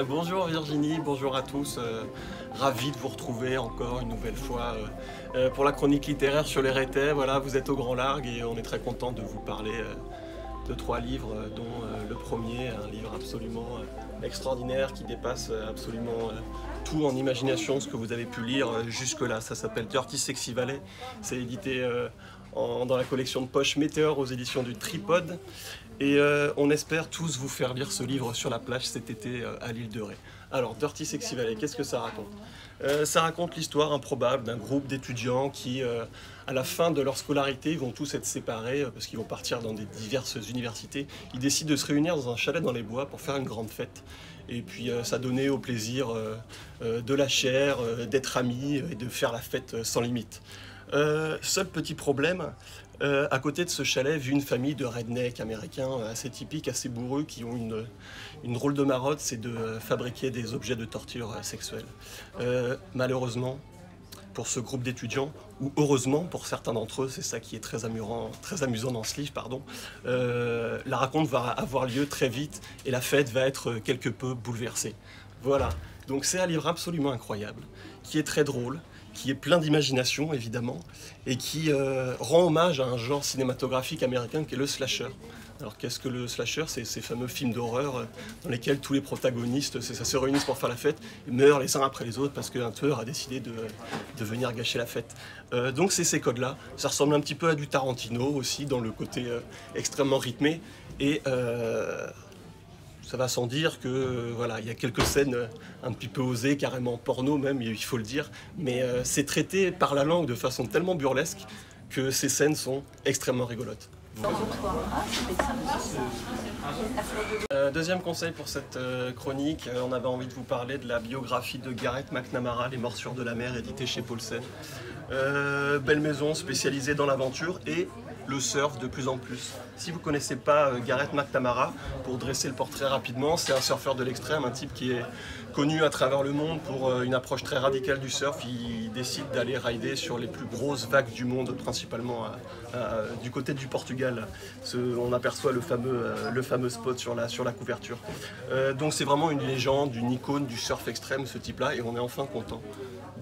Bonjour Virginie, bonjour à tous. Ravi de vous retrouver encore une nouvelle fois pour la chronique littéraire sur les Rétais. Voilà, vous êtes au Grand Largue et on est très content de vous parler de trois livres, dont le premier, un livre absolument extraordinaire qui dépasse absolument tout en imagination, ce que vous avez pu lire jusque-là. Ça s'appelle Dirty Sexy Valley. C'est édité dans la collection de poche Météor aux éditions du Tripod. Et on espère tous vous faire lire ce livre sur la plage cet été à l'île de Ré. Alors, Dirty Sexy Valley, qu'est-ce que ça raconte? Ça raconte l'histoire improbable d'un groupe d'étudiants qui, à la fin de leur scolarité, vont tous être séparés parce qu'ils vont partir dans des diverses universités. Ils décident de se réunir dans un chalet dans les bois pour faire une grande fête. Et puis ça donnait au plaisir de la chair, d'être amis et de faire la fête sans limite. Seul petit problème, à côté de ce chalet vit une famille de rednecks américains assez typiques, assez bourrus, qui ont une drôle de marotte, c'est de fabriquer des objets de torture sexuelle. Malheureusement, pour ce groupe d'étudiants, ou heureusement pour certains d'entre eux, c'est ça qui est très amusant dans ce livre, pardon, la raconte va avoir lieu très vite et la fête va être quelque peu bouleversée. Voilà, donc c'est un livre absolument incroyable, qui est très drôle, qui est plein d'imagination évidemment, et qui rend hommage à un genre cinématographique américain qui est le slasher. Alors qu'est-ce que le slasher? C'est ces fameux films d'horreur dans lesquels tous les protagonistes ça se réunissent pour faire la fête et meurent les uns après les autres parce qu'un tueur a décidé de venir gâcher la fête. Donc c'est ces codes-là. Ça ressemble un petit peu à du Tarantino aussi dans le côté extrêmement rythmé et ça va sans dire que voilà, il y a quelques scènes un petit peu osées, carrément porno même, il faut le dire, mais c'est traité par la langue de façon tellement burlesque que ces scènes sont extrêmement rigolotes. Deuxième conseil pour cette chronique, on avait envie de vous parler de la biographie de Gareth McNamara, Les Morsures de la mer, édité chez Paulsen. Belle maison spécialisée dans l'aventure et le surf de plus en plus. Si vous ne connaissez pas Gareth McNamara, pour dresser le portrait rapidement, c'est un surfeur de l'extrême, un type qui est connu à travers le monde pour une approche très radicale du surf. Il décide d'aller rider sur les plus grosses vagues du monde, principalement du côté du Portugal. On aperçoit le fameux spot sur la couverture. Donc c'est vraiment une légende, une icône du surf extrême, ce type-là, et on est enfin content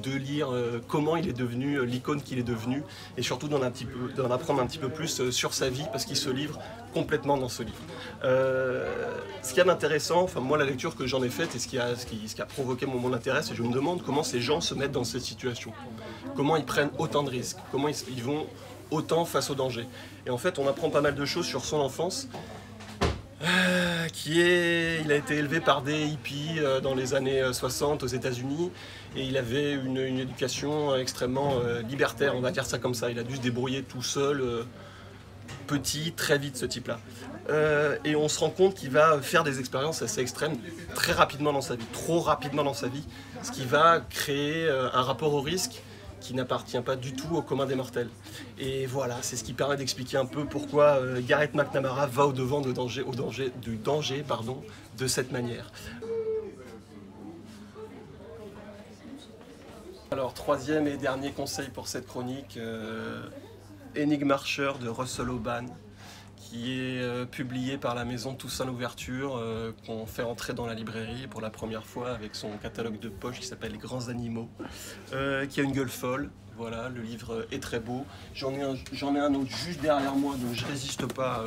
de lire comment il est devenu l'icône qu'il est devenu et surtout d'en apprendre un petit peu plus sur sa vie parce qu'il se livre complètement dans ce livre. Ce qu'il y a d'intéressant, enfin moi la lecture que j'en ai faite et ce qui a provoqué mon intérêt, c'est que je me demande comment ces gens se mettent dans cette situation, comment ils prennent autant de risques, comment ils vont autant face au danger. Et en fait on apprend pas mal de choses sur son enfance. Il a été élevé par des hippies dans les années 60 aux États-Unis et il avait une éducation extrêmement libertaire, on va dire ça comme ça. Il a dû se débrouiller tout seul, petit, très vite ce type-là. Et on se rend compte qu'il va faire des expériences assez extrêmes très rapidement dans sa vie, trop rapidement dans sa vie, ce qui va créer un rapport au risque qui n'appartient pas du tout au commun des mortels. Et voilà, c'est ce qui permet d'expliquer un peu pourquoi Gareth McNamara va au-devant du danger de cette manière. Alors, troisième et dernier conseil pour cette chronique, Énigme Archer de Russell Hoban, qui est publié par la maison Toussaint Louverture, qu'on fait entrer dans la librairie pour la première fois avec son catalogue de poche qui s'appelle Les Grands Animaux, qui a une gueule folle. Voilà, le livre est très beau. J'en ai un autre juste derrière moi, donc je résiste pas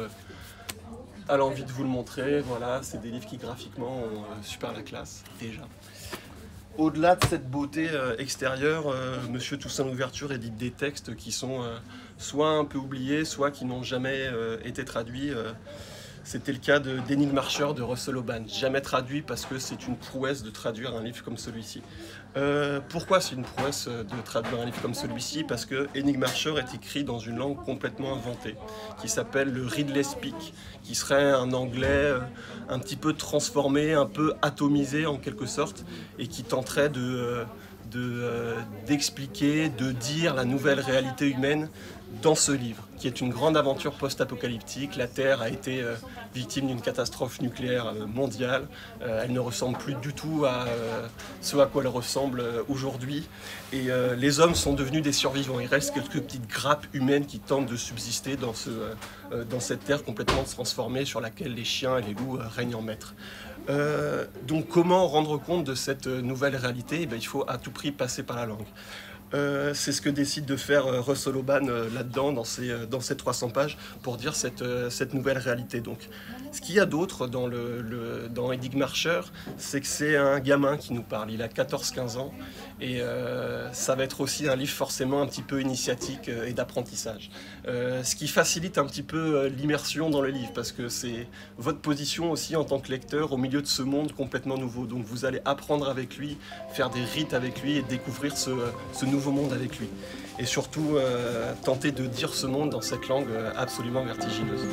à l'envie de vous le montrer. Voilà, c'est des livres qui graphiquement ont super la classe, déjà. Au-delà de cette beauté extérieure, Monsieur Toussaint Louverture édite des textes qui sont soit un peu oubliés, soit qui n'ont jamais été traduits. C'était le cas d'Énigme Archer de Russell Hoban, jamais traduit parce que c'est une prouesse de traduire un livre comme celui-ci. Pourquoi c'est une prouesse de traduire un livre comme celui-ci? Parce que Énigme Archer est écrit dans une langue complètement inventée, qui s'appelle le Ridley Speak, qui serait un anglais un petit peu transformé, un peu atomisé en quelque sorte, et qui tenterait d'expliquer, de dire la nouvelle réalité humaine dans ce livre, qui est une grande aventure post-apocalyptique. La Terre a été victime d'une catastrophe nucléaire mondiale. Elle ne ressemble plus du tout à ce à quoi elle ressemble aujourd'hui. Et les hommes sont devenus des survivants. Il reste quelques petites grappes humaines qui tentent de subsister dans cette Terre complètement transformée sur laquelle les chiens et les loups règnent en maître. Donc comment rendre compte de cette nouvelle réalité? Eh bien, il faut à tout prix passer par la langue. C'est ce que décide de faire Russell Hoban là-dedans, dans ces 300 pages, pour dire cette nouvelle réalité. Donc, ce qu'il y a d'autre dans Enigmarcher, c'est que c'est un gamin qui nous parle. Il a 14-15 ans, et ça va être aussi un livre forcément un petit peu initiatique et d'apprentissage. Ce qui facilite un petit peu l'immersion dans le livre, parce que c'est votre position aussi en tant que lecteur au milieu de ce monde complètement nouveau. Donc vous allez apprendre avec lui, faire des rites avec lui et découvrir ce nouveau monde avec lui. Et surtout, tenter de dire ce monde dans cette langue absolument vertigineuse.